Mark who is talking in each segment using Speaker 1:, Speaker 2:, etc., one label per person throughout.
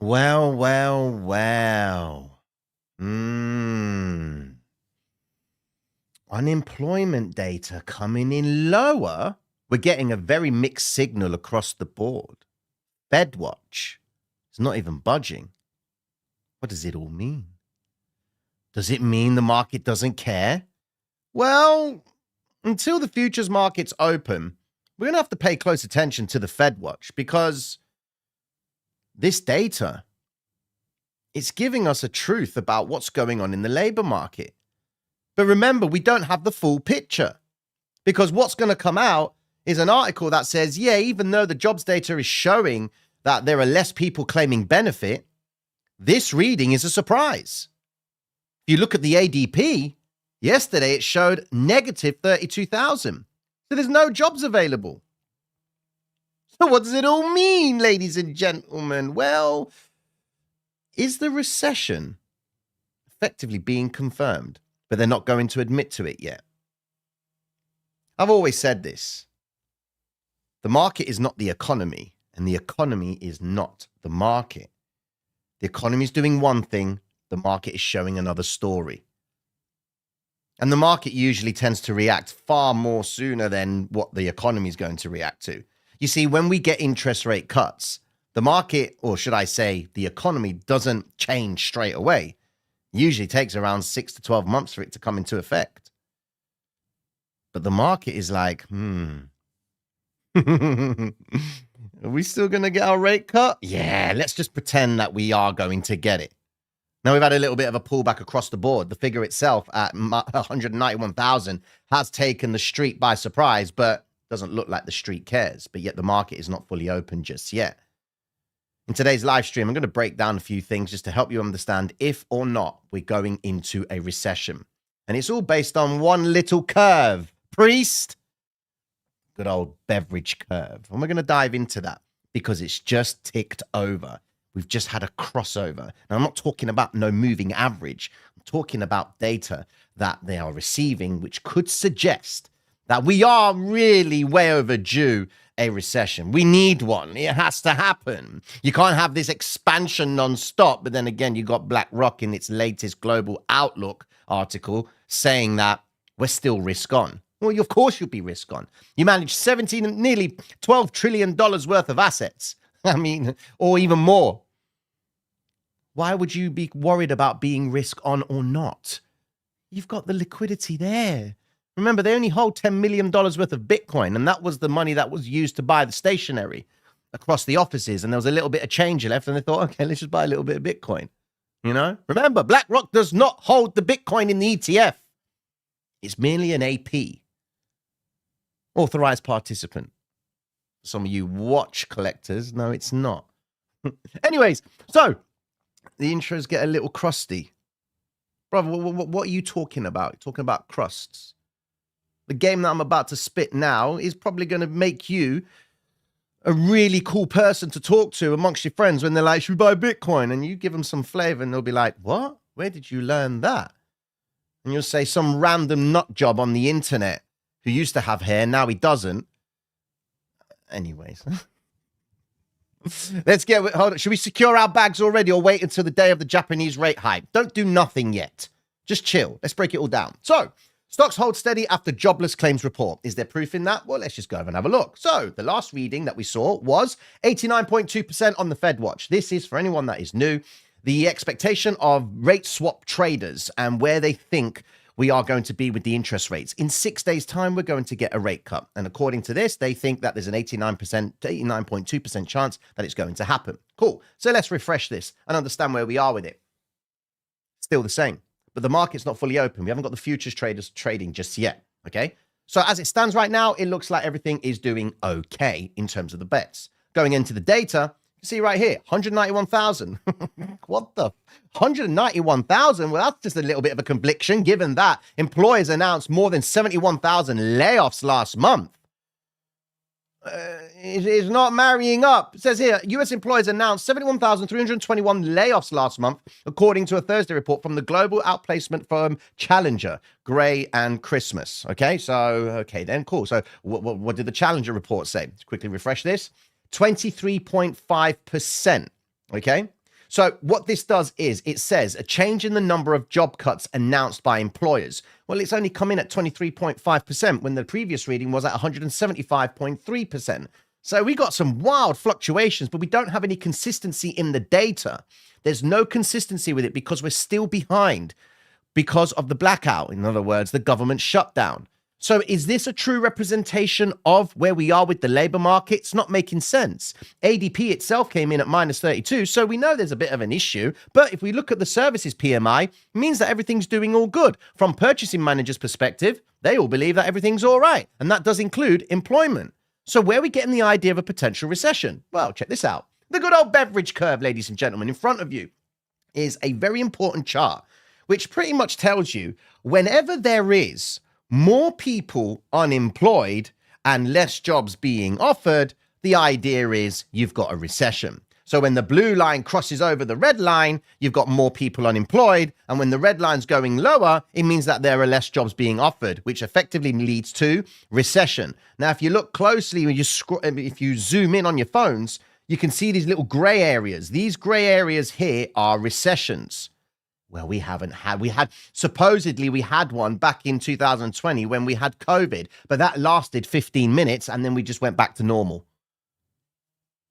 Speaker 1: Well, well, well. Mm. Unemployment data coming in lower. We're getting a very mixed signal across the board. Fed watch is not even budging. What does it all mean? Does it mean the market doesn't care? Well, until the futures markets open, we're going to have to pay close attention to the Fed watch because this data, it's giving us a truth about what's going on in the labor market. But remember, we don't have the full picture because what's going to come out is an article that says, yeah, even though the jobs data is showing that there are less people claiming benefit, this reading is a surprise. If you look at the ADP, yesterday it showed negative 32,000. So there's no jobs available. So what does it all mean, ladies and gentlemen? Well, is the recession effectively being confirmed, but they're not going to admit to it yet? I've always said this. The market is not the economy, and the economy is not the market. The economy is doing one thing, the market is showing another story. And the market usually tends to react far more sooner than what the economy is going to react to. You see, when we get interest rate cuts, the market, or should I say, the economy doesn't change straight away. It usually takes around 6 to 12 months for it to come into effect. But the market is like, Are we still going to get our rate cut? Yeah, let's just pretend that we are going to get it. Now, we've had a little bit of a pullback across the board. The figure itself at 191,000 has taken the street by surprise, but doesn't look like the street cares. But yet the market is not fully open just yet. In today's live stream, I'm going to break down a few things just to help you understand if or not we're going into a recession. And it's all based on one little curve. Priest. Good old beverage curve. And we're going to dive into that because it's just ticked over. We've just had a crossover. Now, I'm not talking about no moving average. I'm talking about data that they are receiving, which could suggest that we are really way overdue a recession. We need one. It has to happen. You can't have this expansion nonstop. But then again, you got BlackRock in its latest global outlook article saying that we're still risk on. Well, of course you'll be risk on. You manage nearly $12 trillion worth of assets. I mean, or even more. Why would you be worried about being risk on or not? You've got the liquidity there. Remember, they only hold $10 million worth of Bitcoin, and that was the money that was used to buy the stationery across the offices, and there was a little bit of change left, and they thought, okay, let's just buy a little bit of Bitcoin. You know? Remember, BlackRock does not hold the Bitcoin in the ETF. It's merely an AP. Authorized participant. Some of you watch collectors, no, it's not. Anyways, so the intros get a little crusty. Brother, what are you talking about? You're talking about crusts. The game that I'm about to spit now is probably going to make you a really cool person to talk to amongst your friends when they're like, should we buy Bitcoin? And you give them some flavor and they'll be like, what? Where did you learn that? And you'll say some random nut job on the internet who used to have hair, now he doesn't. Anyways. Hold on. Should we secure our bags already or wait until the day of the Japanese rate hike? Don't do nothing yet. Just chill. Let's break it all down. So, stocks hold steady after jobless claims report. Is there proof in that? Well, let's just go over and have a look. So, the last reading that we saw was 89.2% on the Fed watch. This is, for anyone that is new, the expectation of rate swap traders and where they think we are going to be with the interest rates. In 6 days' time, we're going to get a rate cut. And according to this, they think that there's an 89.2% chance that it's going to happen. Cool. So let's refresh this and understand where we are with it. Still the same. But the market's not fully open. We haven't got the futures traders trading just yet. Okay? So as it stands right now, it looks like everything is doing okay in terms of the bets. Going into the data, you see right here, 191,000. What the? 191,000? Well, that's just a little bit of a confliction, given that employers announced more than 71,000 layoffs last month. It's not marrying up. It says here, U.S. employers announced 71,321 layoffs last month, according to a Thursday report from the global outplacement firm Challenger, Gray and Christmas. Okay, so, okay then, cool. So what did the Challenger report say? Let's quickly refresh this. 23.5%. Okay. So what this does is it says a change in the number of job cuts announced by employers. Well, it's only come in at 23.5% when the previous reading was at 175.3%. So we got some wild fluctuations, but we don't have any consistency in the data. There's no consistency with it because we're still behind because of the blackout. In other words, the government shutdown. So is this a true representation of where we are with the labor market? It's not making sense. ADP itself came in at minus 32, so we know there's a bit of an issue. But if we look at the services PMI, it means that everything's doing all good. From purchasing managers' perspective, they all believe that everything's all right. And that does include employment. So where are we getting the idea of a potential recession? Well, check this out. The good old beverage curve, ladies and gentlemen, in front of you is a very important chart, which pretty much tells you whenever there is more people unemployed and less jobs being offered, the idea is you've got a recession. So when the blue line crosses over the red line, you've got more people unemployed. And when the red line's going lower, it means that there are less jobs being offered, which effectively leads to recession. Now, if you look closely, when if you zoom in on your phones, you can see these little gray areas. These gray areas here are recessions. Well, supposedly we had one back in 2020 when we had COVID, but that lasted 15 minutes and then we just went back to normal.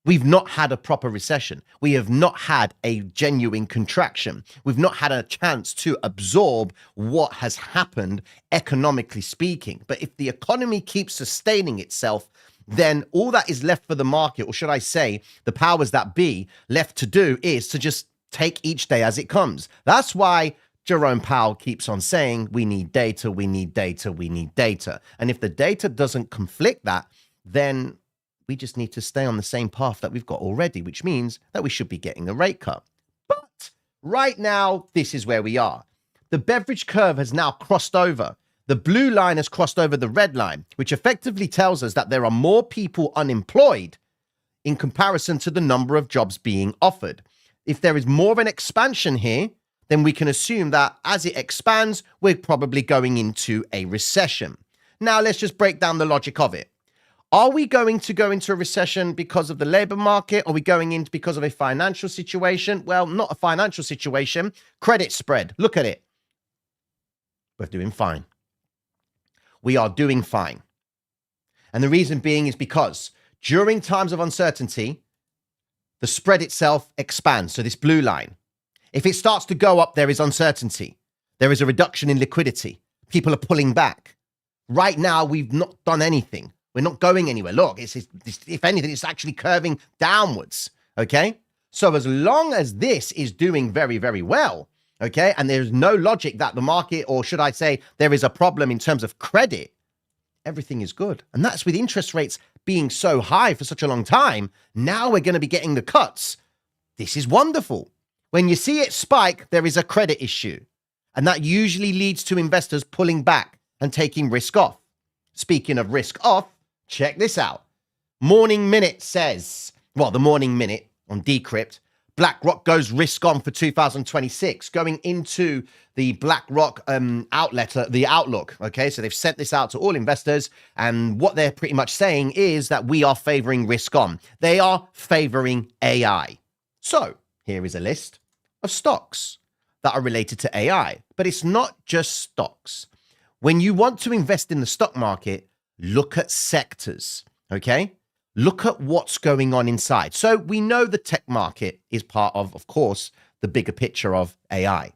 Speaker 1: We've not had a proper recession. We have not had a genuine contraction. We've not had a chance to absorb what has happened economically speaking. But if the economy keeps sustaining itself, then all that is left for the market, or should I say the powers that be, left to do is to just take each day as it comes. That's why Jerome Powell keeps on saying, we need data, we need data, we need data. And if the data doesn't conflict that, then we just need to stay on the same path that we've got already, which means that we should be getting a rate cut. But right now, this is where we are. The beverage curve has now crossed over. The blue line has crossed over the red line, which effectively tells us that there are more people unemployed in comparison to the number of jobs being offered. If there is more of an expansion here, then we can assume that as it expands, we're probably going into a recession. Now, let's just break down the logic of it. Are we going to go into a recession because of the labor market? Are we going in because of a financial situation? Well, not a financial situation. Credit spread. Look at it. We're doing fine. We are doing fine. And the reason being is because during times of uncertainty, the spread itself expands. So this blue line, if it starts to go up, there is uncertainty. There is a reduction in liquidity. People are pulling back. Right now, we've not done anything. We're not going anywhere. Look, if anything, it's actually curving downwards. Okay. So as long as this is doing very, very well, okay, and there's no logic that the market, or should I say, there is a problem in terms of credit, everything is good. And that's with interest rates being so high for such a long time. Now we're going to be getting the cuts. This is wonderful. When you see it spike, there is a credit issue. And that usually leads to investors pulling back and taking risk off. Speaking of risk off, check this out. Morning Minute says, well, the Morning Minute on Decrypt, BlackRock goes risk on for 2026, going into the BlackRock the Outlook. Okay, so they've sent this out to all investors, and what they're pretty much saying is that we are favoring risk on. They are favoring AI. So here is a list of stocks that are related to AI, but it's not just stocks. When you want to invest in the stock market, look at sectors. Okay. Look at what's going on inside. So we know the tech market is part of course, the bigger picture of AI.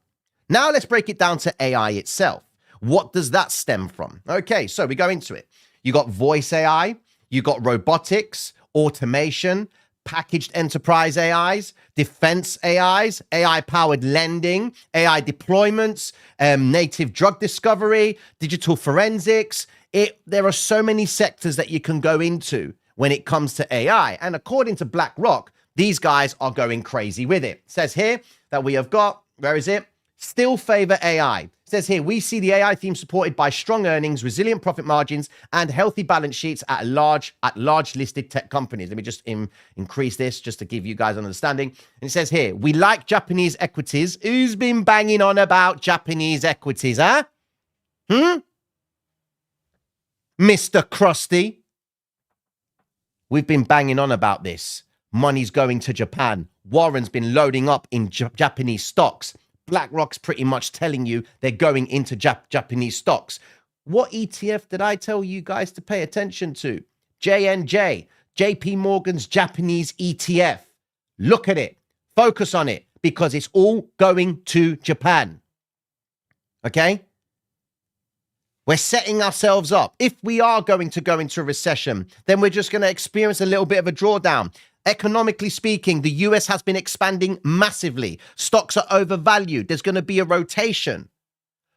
Speaker 1: Now let's break it down to AI itself. What does that stem from? Okay, so we go into it. You got voice AI, you got robotics, automation, packaged enterprise AIs, defense AIs, AI-powered lending, AI deployments, native drug discovery, digital forensics. There are so many sectors that you can go into when it comes to AI. And according to BlackRock, these guys are going crazy with it. It says here that we have got, where is it? Still favor AI. It says here, we see the AI theme supported by strong earnings, resilient profit margins, and healthy balance sheets at large listed tech companies. Let me just increase this just to give you guys an understanding. And it says here, we like Japanese equities. Who's been banging on about Japanese equities, huh? Mr. Krusty. We've been banging on about this. Money's going to Japan. Warren's been loading up in Japanese stocks. BlackRock's pretty much telling you they're going into Japanese stocks. What ETF did I tell you guys to pay attention to? JNJ, JP Morgan's Japanese ETF. Look at it. Focus on it because it's all going to Japan. Okay? We're setting ourselves up. If we are going to go into a recession, then we're just going to experience a little bit of a drawdown. Economically speaking, the US has been expanding massively. Stocks are overvalued. There's going to be a rotation.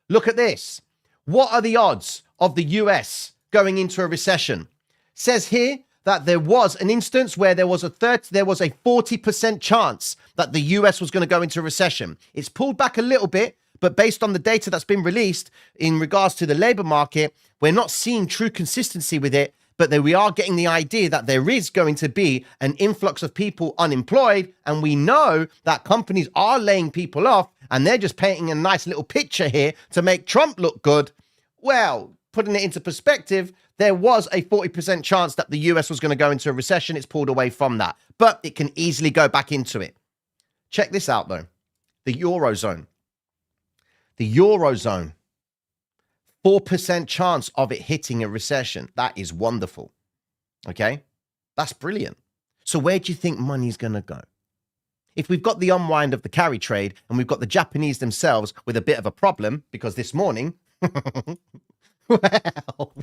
Speaker 1: Look at this. What are the odds of the US going into a recession? Says here that there was an instance where there was a 40% chance that the US was going to go into a recession. It's pulled back a little bit, but based on the data that's been released in regards to the labor market, we're not seeing true consistency with it, but we are getting the idea that there is going to be an influx of people unemployed, and we know that companies are laying people off, and they're just painting a nice little picture here to make Trump look good. Well, putting it into perspective, there was a 40% chance that the US was going to go into a recession. It's pulled away from that, but it can easily go back into it. Check this out, though. The Eurozone. The Eurozone, 4% chance of it hitting a recession. That is wonderful. Okay? That's brilliant. So where do you think money's going to go? If we've got the unwind of the carry trade and we've got the Japanese themselves with a bit of a problem, because this morning, well,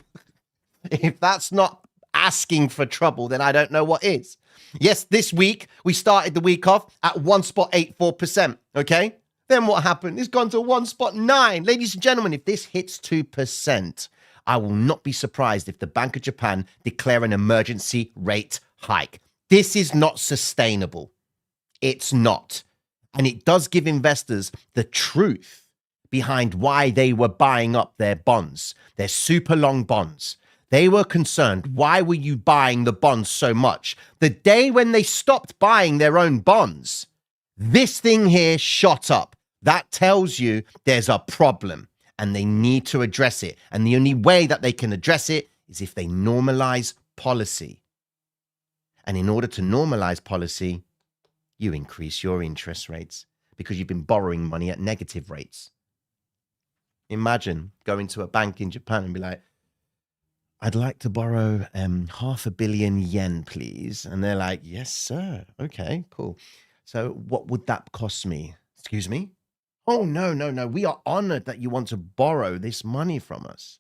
Speaker 1: if that's not asking for trouble, then I don't know what is. Yes, this week, we started the week off at 1.84%, okay? Then what happened? It's gone to 1.9. Ladies and gentlemen, if this hits 2%, I will not be surprised if the Bank of Japan declare an emergency rate hike. This is not sustainable. It's not. And it does give investors the truth behind why they were buying up their bonds, their super long bonds. They were concerned. Why were you buying the bonds so much? The day when they stopped buying their own bonds, this thing here shot up. That tells you there's a problem and they need to address it. And the only way that they can address it is if they normalize policy. And in order to normalize policy, you increase your interest rates because you've been borrowing money at negative rates. Imagine going to a bank in Japan and be like, I'd like to borrow 500 million yen, please. And they're like, yes, sir. Okay, cool. So what would that cost me? Excuse me? Oh, no. We are honored that you want to borrow this money from us.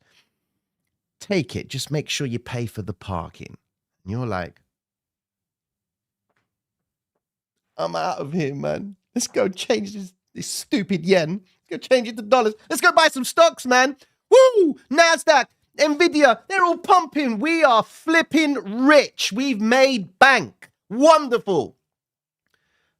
Speaker 1: Take it. Just make sure you pay for the parking. And you're like, I'm out of here, man. Let's go change this stupid yen. Let's go change it to dollars. Let's go buy some stocks, man. Woo! NASDAQ, Nvidia, they're all pumping. We are flipping rich. We've made bank. Wonderful.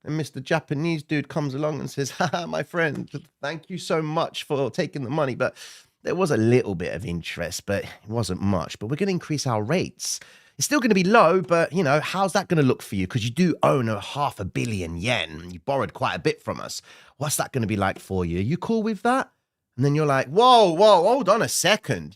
Speaker 1: And Mr. Japanese dude comes along and says, haha, my friend, thank you so much for taking the money. But there was a little bit of interest, but it wasn't much. But we're going to increase our rates. It's still going to be low, but, you know, how's that going to look for you? Because you do own 500 million yen. You borrowed quite a bit from us. What's that going to be like for you? Are you cool with that? And then you're like, whoa, hold on a second.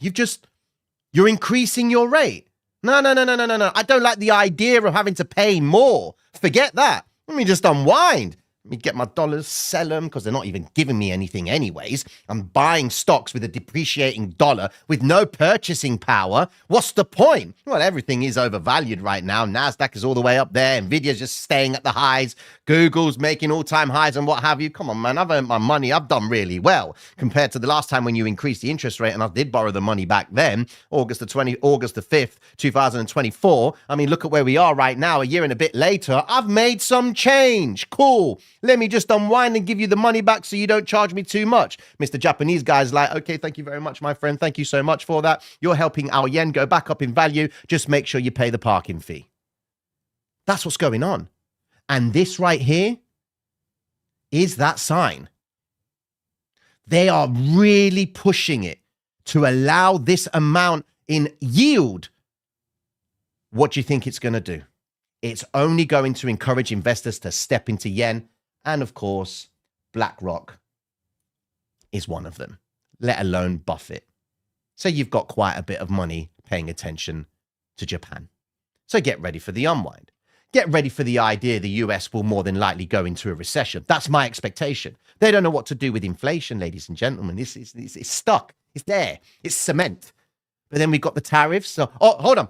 Speaker 1: You're increasing your rate. No. I don't like the idea of having to pay more. Forget that. Let me just unwind. Let me get my dollars, sell them, because they're not even giving me anything anyways. I'm buying stocks with a depreciating dollar with no purchasing power. What's the point? Well, everything is overvalued right now. NASDAQ is all the way up there. Nvidia's just staying at the highs. Google's making all-time highs and what have you. Come on, man. I've earned my money. I've done really well compared to the last time when you increased the interest rate, and I did borrow the money back then, August the 5th, 2024. I mean, look at where we are right now, a year and a bit later. I've made some change. Cool. Let me just unwind and give you the money back so you don't charge me too much. Mr. Japanese guy's like, okay, thank you very much, my friend. Thank you so much for that. You're helping our yen go back up in value. Just make sure you pay the parking fee. That's what's going on. And this right here is that sign. They are really pushing it to allow this amount in yield. What do you think it's going to do? It's only going to encourage investors to step into yen. And of course, BlackRock is one of them, let alone Buffett. So you've got quite a bit of money paying attention to Japan. So get ready for the unwind. get ready for the idea the US will more than likely go into a recession. That's my expectation. They don't know what to do with inflation, ladies and gentlemen. It's stuck. It's there. It's cement. But then we got the tariffs. So, hold on.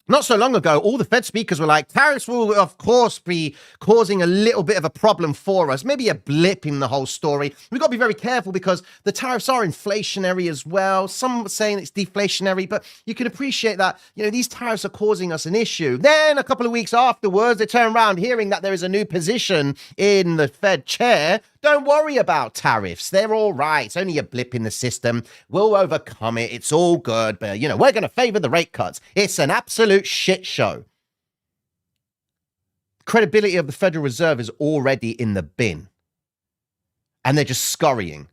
Speaker 1: Not so long ago, all the Fed speakers were like, tariffs will, of course, be causing a little bit of a problem for us, maybe a blip in the whole story. We've got to be very careful because the tariffs are inflationary as well. Some are saying it's deflationary, but you can appreciate that, these tariffs are causing us an issue. Then a couple of weeks afterwards, they turn around hearing that there is a new position in the Fed chair. Don't worry about tariffs. They're all right. It's only a blip in the system. We'll overcome it. It's all good. But, we're going to favor the rate cuts. It's an absolute shit show. Credibility of the Federal Reserve is already in the bin. And they're just scurrying.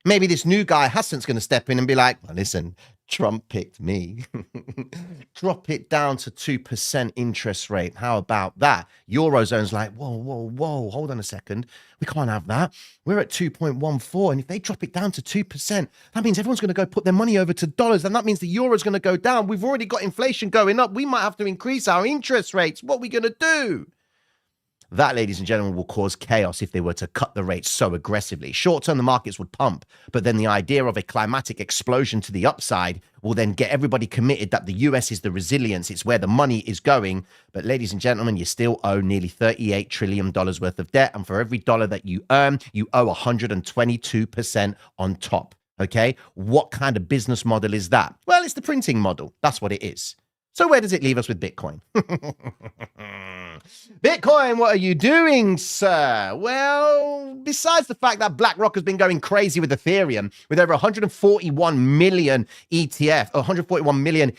Speaker 1: Maybe this new guy, Hassan's going to step in and be like, well, listen, Trump picked me. Drop it down to 2% interest rate. How about that? Eurozone's like, whoa, hold on a second. We can't have that. We're at 2.14. And if they drop it down to 2%, that means everyone's going to go put their money over to dollars. And that means the euro's going to go down. We've already got inflation going up. We might have to increase our interest rates. What are we going to do? That, ladies and gentlemen, will cause chaos if they were to cut the rates so aggressively. Short-term, the markets would pump, but then the idea of a climatic explosion to the upside will then get everybody committed that the US is the resilience, it's where the money is going. But ladies and gentlemen, you still owe nearly $38 trillion worth of debt, and for every dollar that you earn, you owe 122% on top, okay? What kind of business model is that? Well, it's the printing model. That's what it is. So where does it leave us with Bitcoin? Bitcoin, what are you doing, sir? Well, besides the fact that BlackRock has been going crazy with Ethereum, with over 141 million ETF, 141 million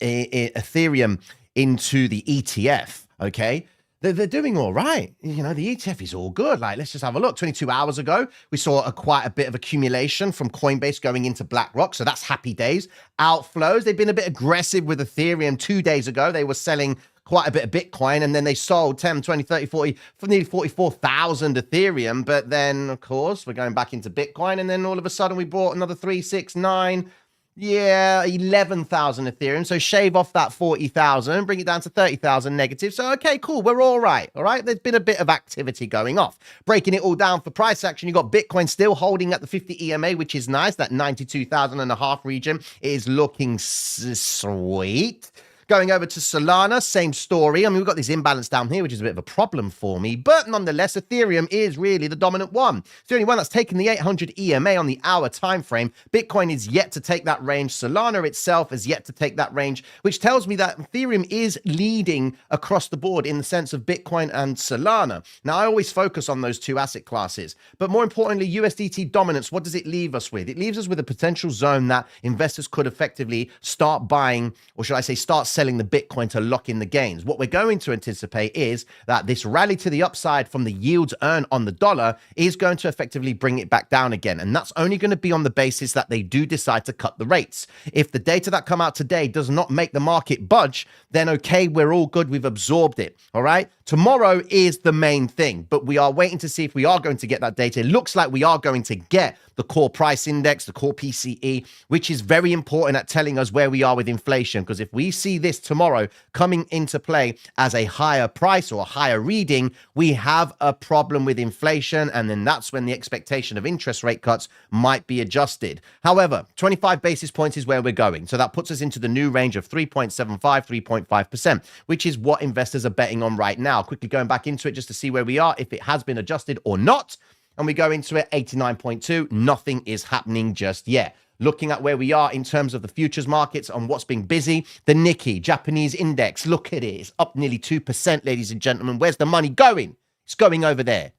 Speaker 1: Ethereum into the ETF, okay? They're doing all right. The ETF is all good. Like, let's just have a look. 22 hours ago, we saw quite a bit of accumulation from Coinbase going into BlackRock. So that's happy days. Outflows, they've been a bit aggressive with Ethereum 2 days ago. They were selling quite a bit of Bitcoin, and then they sold 10, 20, 30, 40, for nearly 44,000 Ethereum. But then, of course, we're going back into Bitcoin, and then all of a sudden we bought another 3, 6, 9, 11,000 Ethereum. So shave off that 40,000, bring it down to 30,000 negative. So, okay, cool. We're all right. All right. There's been a bit of activity going off. Breaking it all down for price action, you got Bitcoin still holding at the 50 EMA, which is nice. That 92,500 region is looking sweet. Going over to Solana, same story. I mean, we've got this imbalance down here, which is a bit of a problem for me. But nonetheless, Ethereum is really the dominant one. It's the only one that's taken the 800 EMA on the hour time frame. Bitcoin is yet to take that range. Solana itself is yet to take that range, which tells me that Ethereum is leading across the board in the sense of Bitcoin and Solana. Now, I always focus on those two asset classes. But more importantly, USDT dominance, what does it leave us with? It leaves us with a potential zone that investors could effectively start buying, or should I say start selling the Bitcoin to lock in the gains. What we're going to anticipate is that this rally to the upside from the yields earned on the dollar is going to effectively bring it back down again. And that's only going to be on the basis that they do decide to cut the rates. If the data that come out today does not make the market budge, then okay, we're all good. We've absorbed it. All right. Tomorrow is the main thing, but we are waiting to see if we are going to get that data. It looks like we are going to get the core price index, the core PCE, which is very important at telling us where we are with inflation. Because if we see this tomorrow coming into play as a higher price or a higher reading, we have a problem with inflation. And then that's when the expectation of interest rate cuts might be adjusted. However, 25 basis points is where we're going. So that puts us into the new range of 3.75, 3.5%, which is what investors are betting on right now. Quickly going back into it just to see where we are, if it has been adjusted or not. And we go into it, 89.2. Nothing is happening just yet. Looking at where we are in terms of the futures markets and what's been busy, the Nikkei, Japanese index, look at it. It's up nearly 2%, ladies and gentlemen. Where's the money going? It's going over there.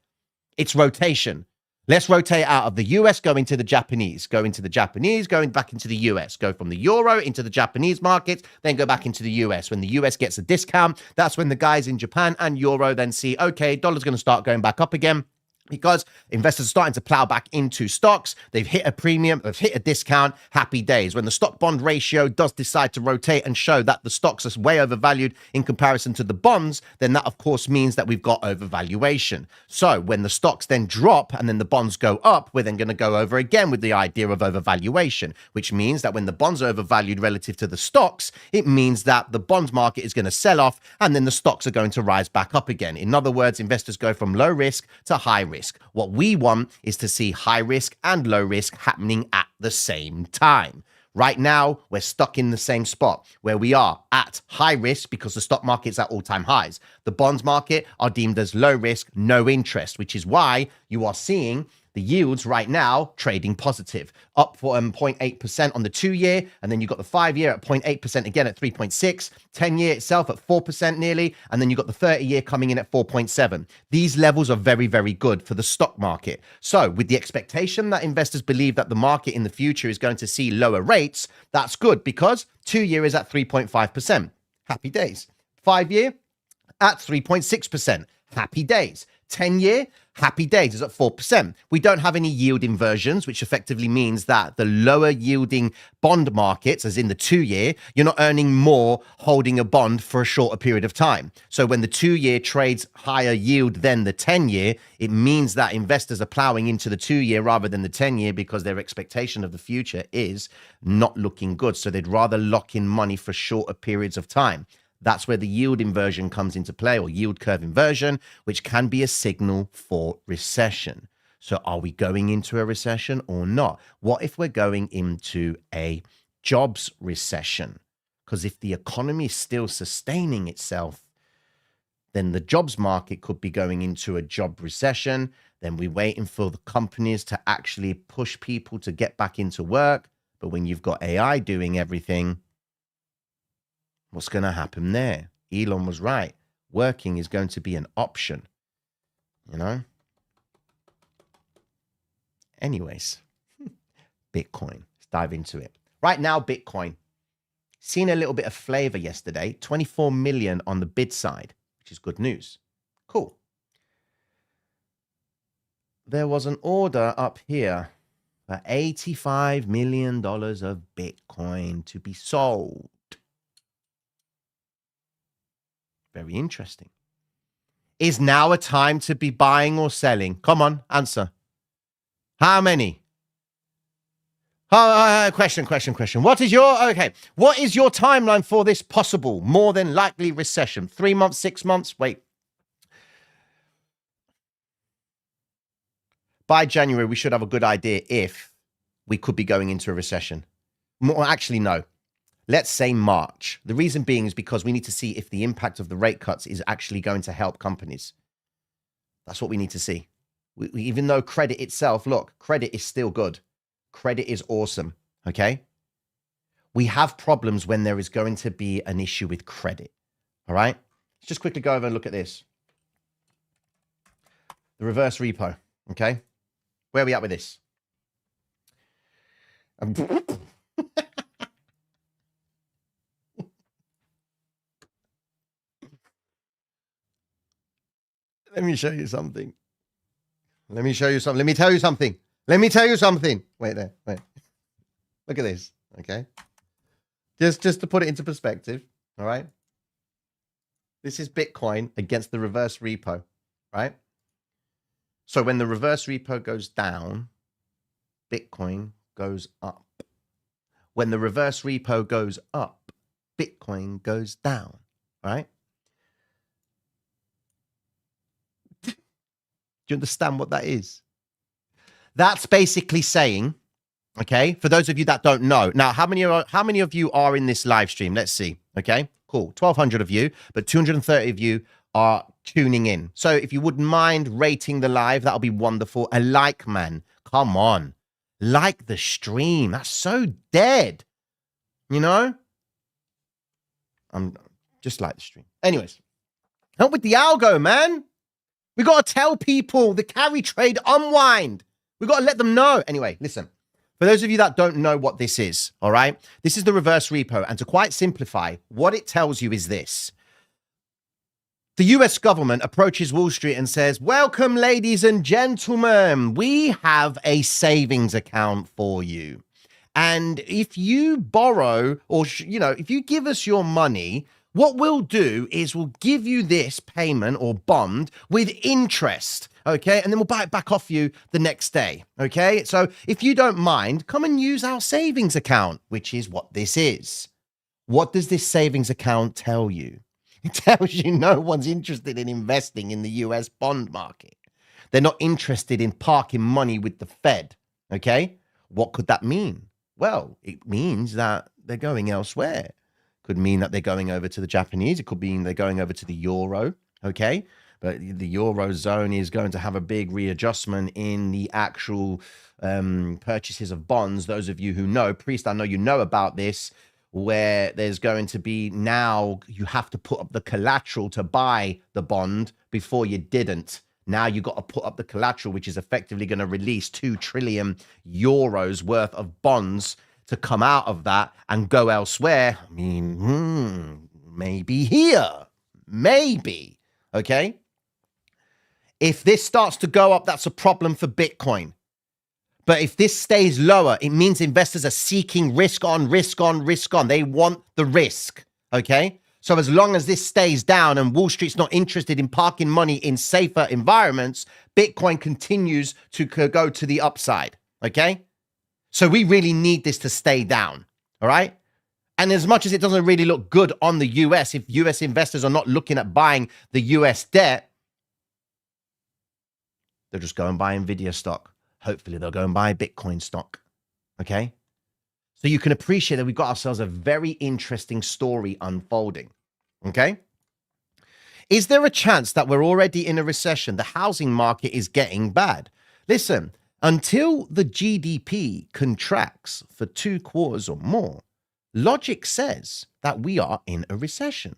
Speaker 1: It's rotation. Let's rotate out of the US, go into the Japanese, go into the Japanese, going back into the US, go from the euro into the Japanese markets, then go back into the US. When the US gets a discount, that's when the guys in Japan and euro then see, okay, dollar's going to start going back up again. Because investors are starting to plow back into stocks. They've hit a premium, they've hit a discount, happy days. When the stock bond ratio does decide to rotate and show that the stocks are way overvalued in comparison to the bonds, then that of course means that we've got overvaluation. So when the stocks then drop and then the bonds go up, we're then going to go over again with the idea of overvaluation, which means that when the bonds are overvalued relative to the stocks, it means that the bond market is going to sell off and then the stocks are going to rise back up again. In other words, investors go from low risk to high risk. What we want is to see high risk and low risk happening at the same time. Right now, we're stuck in the same spot where we are at high risk because the stock market's at all-time highs. The bonds market are deemed as low risk, no interest, which is why you are seeing the yields right now trading positive, up for 0.8% on the 2-year, and then you've got the 5-year at 0.8% again at 3.6, 10-year itself at 4% nearly, and then you've got the 30-year coming in at 4.7. These levels are very, very good for the stock market. So with the expectation that investors believe that the market in the future is going to see lower rates, that's good because 2-year is at 3.5%. Happy days. 5-year at 3.6%. Happy days. 10-year, happy days is at 4%. We don't have any yield inversions, which effectively means that the lower yielding bond markets, as in the 2-year, you're not earning more holding a bond for a shorter period of time. So when the 2-year trades higher yield than the 10-year, it means that investors are plowing into the 2-year rather than the 10-year because their expectation of the future is not looking good. So they'd rather lock in money for shorter periods of time. That's where the yield inversion comes into play, or yield curve inversion, which can be a signal for recession. So are we going into a recession or not? What if we're going into a jobs recession? Because if the economy is still sustaining itself, then the jobs market could be going into a job recession. Then we're waiting for the companies to actually push people to get back into work. But when you've got AI doing everything, what's going to happen there? Elon was right. Working is going to be an option, you know? Anyways, Bitcoin. Let's dive into it. Right now, Bitcoin. Seen a little bit of flavor yesterday. 24 million on the bid side, which is good news. Cool. There was an order up here for $85 million of Bitcoin to be sold. Very interesting. Is now a time to be buying or selling? Come on, answer. How many? Question. What is your timeline for this possible, more than likely recession? 3 months, 6 months? Wait. By January, we should have a good idea if we could be going into a recession. Actually, no. Let's say March. The reason being is because we need to see if the impact of the rate cuts is actually going to help companies. That's what we need to see. Even though credit itself, look, credit is still good. Credit is awesome, okay? We have problems when there is going to be an issue with credit, all right? Let's just quickly go over and look at this. The reverse repo, okay? Where are we at with this? Let me show you something. Let me tell you something. Wait there. Wait. Look at this. Okay. Just to put it into perspective. All right. This is Bitcoin against the reverse repo. Right. So when the reverse repo goes down, Bitcoin goes up. When the reverse repo goes up, Bitcoin goes down. Right. Do you understand what that is? That's basically saying, okay, for those of you that don't know. Now, how many of you are in this live stream? Let's see. Okay, cool. 1,200 of you, but 230 of you are tuning in. So if you wouldn't mind rating the live, that'll be wonderful. A like, man. Come on. Like the stream. That's so dead. You know? I'm just like the stream. Anyways, help with the algo, man. We got to tell people the carry trade unwind. We got to let them know. Anyway, listen, for those of you that don't know what this is, all right, this is the reverse repo. And to quite simplify, what it tells you is this. The US government approaches Wall Street and says, welcome, ladies and gentlemen. We have a savings account for you. And if you borrow or, if you give us your money, what we'll do is we'll give you this payment or bond with interest. Okay. And then we'll buy it back off you the next day. Okay. So if you don't mind, come and use our savings account, which is what this is. What does this savings account tell you? It tells you no one's interested in investing in the US bond market. They're not interested in parking money with the Fed. Okay. What could that mean? Well, it means that they're going elsewhere. Could mean that they're going over to the Japanese. It could mean they're going over to the euro. Okay. But the Eurozone is going to have a big readjustment in the actual purchases of bonds. Those of you who know, Priest, I know you know about this, where there's going to be now you have to put up the collateral to buy the bond before you didn't. Now you got to put up the collateral, which is effectively going to release 2 trillion euros worth of bonds to come out of that and go elsewhere. I mean, maybe here, maybe. Okay. If this starts to go up, that's a problem for Bitcoin. But if this stays lower, it means investors are seeking risk on, risk on, risk on. They want the risk, okay? So as long as this stays down and Wall Street's not interested in parking money in safer environments, Bitcoin continues to go to the upside, okay? So we really need this to stay down, all right? And as much as it doesn't really look good on the US, if US investors are not looking at buying the US debt, they'll just go and buy NVIDIA stock. Hopefully they'll go and buy Bitcoin stock, okay? So you can appreciate that we've got ourselves a very interesting story unfolding, okay? Is there a chance that we're already in a recession? The housing market is getting bad. Listen, until the GDP contracts for 2 quarters or more, logic says that we are in a recession,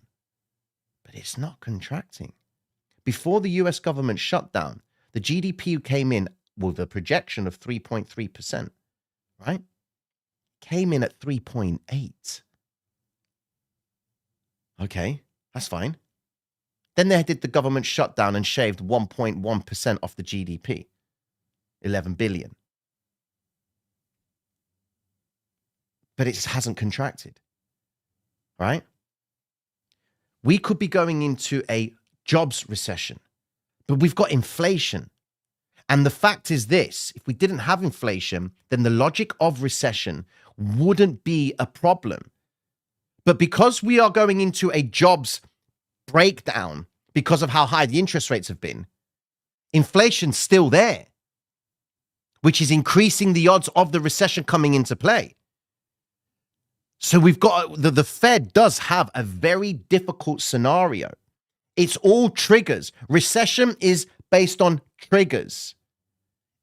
Speaker 1: but it's not contracting. Before the US government shutdown, the GDP came in with a projection of 3.3%, right? Came in at 3.8. Okay, that's fine. Then they did the government shutdown and shaved 1.1% off the GDP, 11 billion. But it hasn't contracted, right? We could be going into a jobs recession, but we've got inflation. And the fact is this, if we didn't have inflation, then the logic of recession wouldn't be a problem. But because we are going into a jobs breakdown because of how high the interest rates have been, inflation's still there, which is increasing the odds of the recession coming into play. So we've got, the Fed does have a very difficult scenario. It's all triggers. Recession is based on triggers.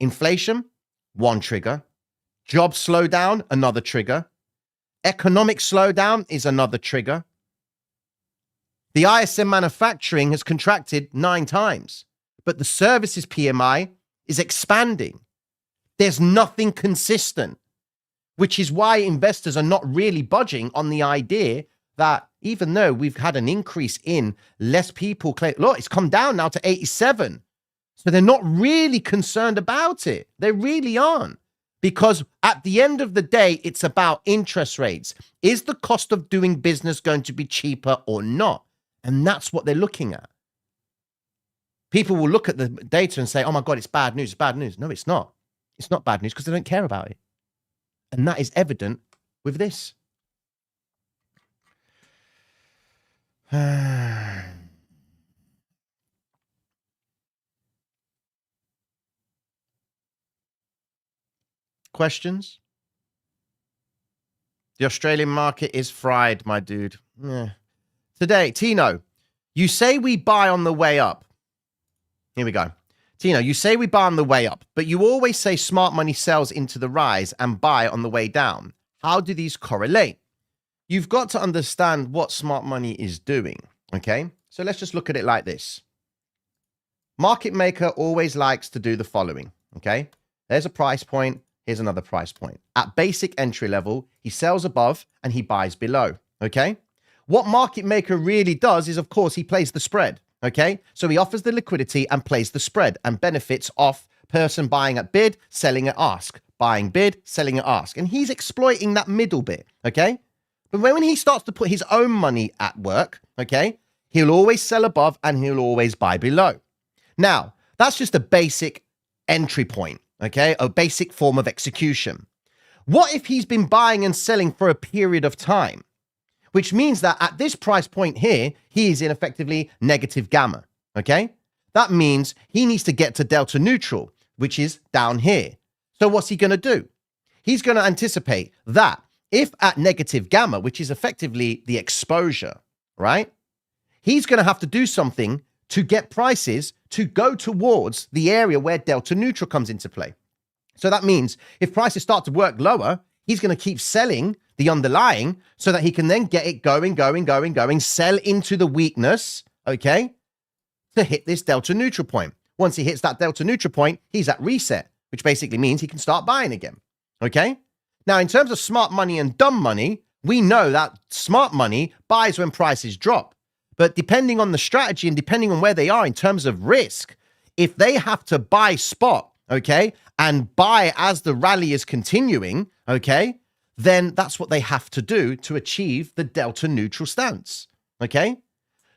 Speaker 1: Inflation, one trigger. Job slowdown, another trigger. Economic slowdown is another trigger. The ISM manufacturing has contracted 9 times, but the services PMI is expanding. There's nothing consistent, which is why investors are not really budging on the idea that even though we've had an increase in less people claim, look, it's come down now to 87. So they're not really concerned about it. They really aren't. Because at the end of the day, it's about interest rates. Is the cost of doing business going to be cheaper or not? And that's what they're looking at. People will look at the data and say, oh my God, it's bad news, it's bad news. No, it's not. It's not bad news because they don't care about it. And that is evident with this. Questions? The Australian market is fried, my dude. Yeah. Today, Tino, you say we buy on the way up. Here we go. Tino, you say we buy on the way up, but you always say smart money sells into the rise and buy on the way down. How do these correlate? You've got to understand what smart money is doing, okay? So let's just look at it like this. Market maker always likes to do the following, okay? There's a price point. Here's another price point. At basic entry level, he sells above and he buys below, okay? What market maker really does is, of course, he plays the spread, Okay, so he offers the liquidity and plays the spread and benefits off person buying at bid, selling at ask, buying bid, selling at ask. And he's exploiting that middle bit. Okay, but when he starts to put his own money at work, okay, he'll always sell above and he'll always buy below. Now, that's just a basic entry point, okay, a basic form of execution. What if he's been buying and selling for a period of time? Which means that at this price point here, he is in effectively negative gamma, okay? That means he needs to get to delta neutral, which is down here. So what's he going to do? He's going to anticipate that if at negative gamma, which is effectively the exposure, right? He's going to have to do something to get prices to go towards the area where delta neutral comes into play. So that means if prices start to work lower, he's going to keep selling the underlying so that he can then get it going, sell into the weakness, okay, to hit this delta neutral point. Once he hits that delta neutral point, he's at reset, which basically means he can start buying again, okay? Now, in terms of smart money and dumb money, we know that smart money buys when prices drop. But depending on the strategy and depending on where they are in terms of risk, if they have to buy spot, okay, and buy as the rally is continuing, okay, then that's what they have to do to achieve the delta neutral stance, okay?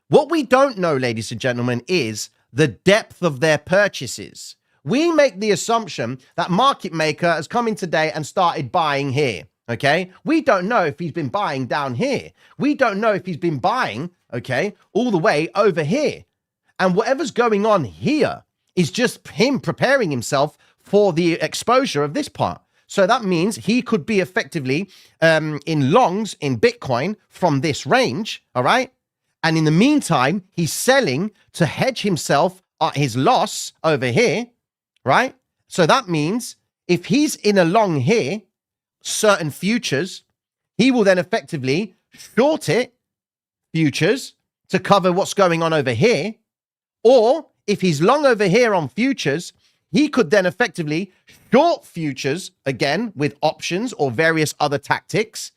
Speaker 1: What we don't know, ladies and gentlemen, is the depth of their purchases. We make the assumption that market maker has come in today and started buying here, okay? We don't know if he's been buying down here. We don't know if he's been buying, okay, all the way over here. And whatever's going on here is just him preparing himself for the exposure of this part. So that means he could be effectively in longs in Bitcoin from this range, all right? And in the meantime, he's selling to hedge himself at his loss over here, right? So that means if he's in a long here, certain futures, he will then effectively short it, futures, to cover what's going on over here. Or if he's long over here on futures, he could then effectively short futures again with options or various other tactics.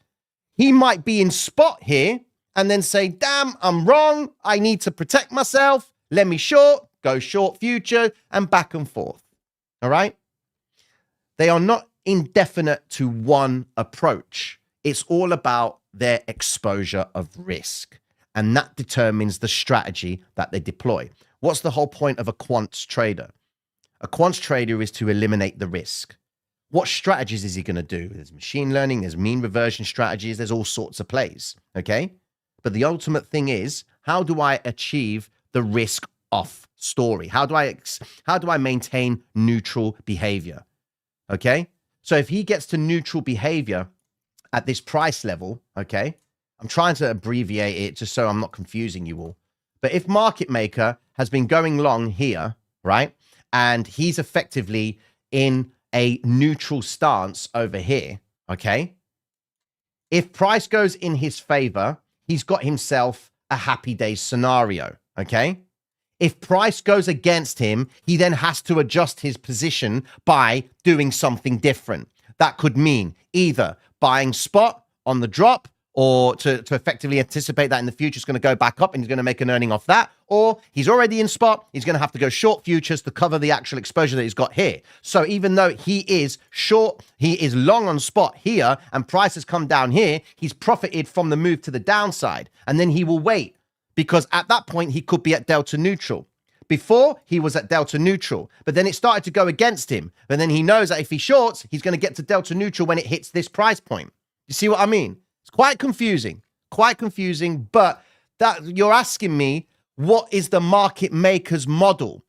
Speaker 1: He might be in spot here and then say, damn, I'm wrong. I need to protect myself. Let me short, go short future and back and forth. All right. They are not indefinite to one approach. It's all about their exposure of risk. And that determines the strategy that they deploy. What's the whole point of a quant trader? A quant trader is to eliminate the risk. What strategies is he going to do? There's machine learning, there's mean reversion strategies, there's all sorts of plays, okay? But the ultimate thing is, how do I achieve the risk off story? How do I maintain neutral behavior? Okay? So if he gets to neutral behavior at this price level, okay? I'm trying to abbreviate it just so I'm not confusing you all. But if market maker has been going long here, right? And he's effectively in a neutral stance over here, okay? If price goes in his favor, he's got himself a happy days scenario, okay? If price goes against him, he then has to adjust his position by doing something different. That could mean either buying spot on the drop or to effectively anticipate that in the future it's going to go back up and he's going to make an earning off that, or he's already in spot, he's going to have to go short futures to cover the actual exposure that he's got here. So even though he is short, he is long on spot here, and price has come down here, he's profited from the move to the downside, and then he will wait, because at that point he could be at delta neutral. Before, he was at delta neutral, but then it started to go against him, and then he knows that if he shorts, he's going to get to delta neutral when it hits this price point. You see what I mean? It's quite confusing, but that you're asking me, what is the market maker's model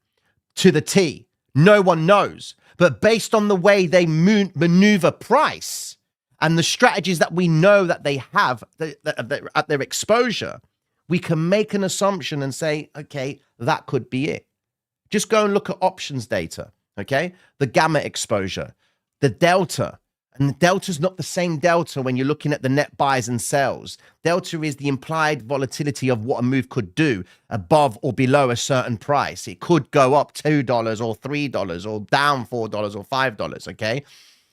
Speaker 1: to the T? No one knows. But based on the way they maneuver price and the strategies that we know that they have at their exposure, we can make an assumption and say, okay, that could be it. Just go and look at options data, okay? The gamma exposure, the delta. And the delta is not the same delta when you're looking at the net buys and sells. Delta is the implied volatility of what a move could do above or below a certain price. It could go up $2 or $3 or down $4 or $5, okay?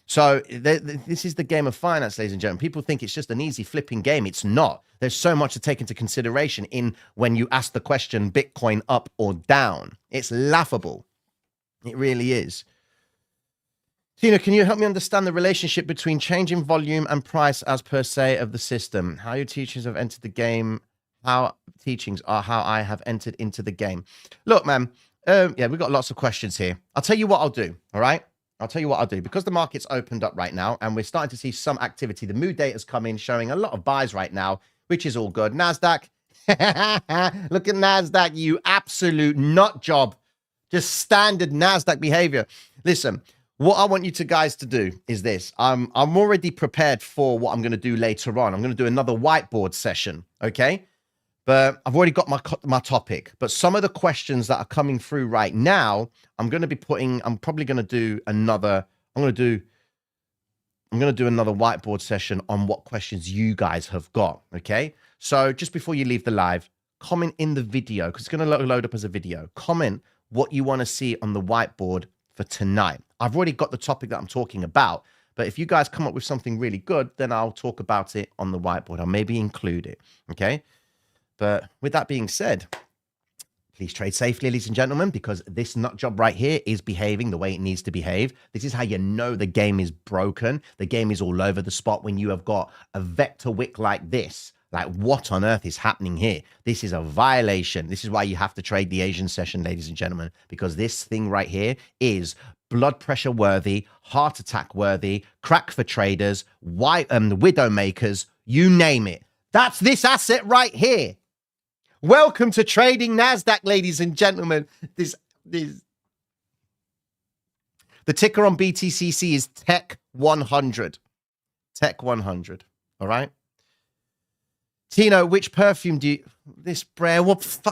Speaker 1: So this is the game of finance, ladies and gentlemen. People think it's just an easy flipping game. It's not. There's so much to take into consideration in when you ask the question, Bitcoin up or down. It's laughable. It really is. Tina, can you help me understand the relationship between changing volume and price as per se of the system? How your teachings have entered the game, how teachings are how I have entered into the game. Look, man, yeah, we've got lots of questions here. I'll tell you what I'll do, all right? I'll tell you what I'll do. Because the market's opened up right now and we're starting to see some activity, the mood data's come in showing a lot of buys right now, which is all good. NASDAQ, look at NASDAQ, you absolute nut job. Just standard NASDAQ behavior. Listen, what I want you guys to do is this. I'm already prepared for what I'm going to do later on. I'm going to do another whiteboard session, okay? But I've already got my topic. But some of the questions that are coming through right now, I'm probably going to do another, I'm going to do another whiteboard session on what questions you guys have got, okay? So just before you leave the live, comment in the video, because it's going to load up as a video. Comment what you want to see on the whiteboard for tonight. I've already got the topic that I'm talking about, but if you guys come up with something really good, then I'll talk about it on the whiteboard. I'll maybe include it, okay? But with that being said, please trade safely, ladies and gentlemen, because this nut job right here is behaving the way it needs to behave. This is how you know the game is broken. The game is all over the spot when you have got a vector wick like this. Like, what on earth is happening here? This is a violation. This is why you have to trade the Asian session, ladies and gentlemen, because this thing right here is blood pressure worthy, heart attack worthy, crack for traders, widow makers, you name it. That's this asset right here. Welcome to trading NASDAQ, ladies and gentlemen. The ticker on BTCC is Tech 100. Tech 100. All right. Tino, which perfume do you... This Brer, what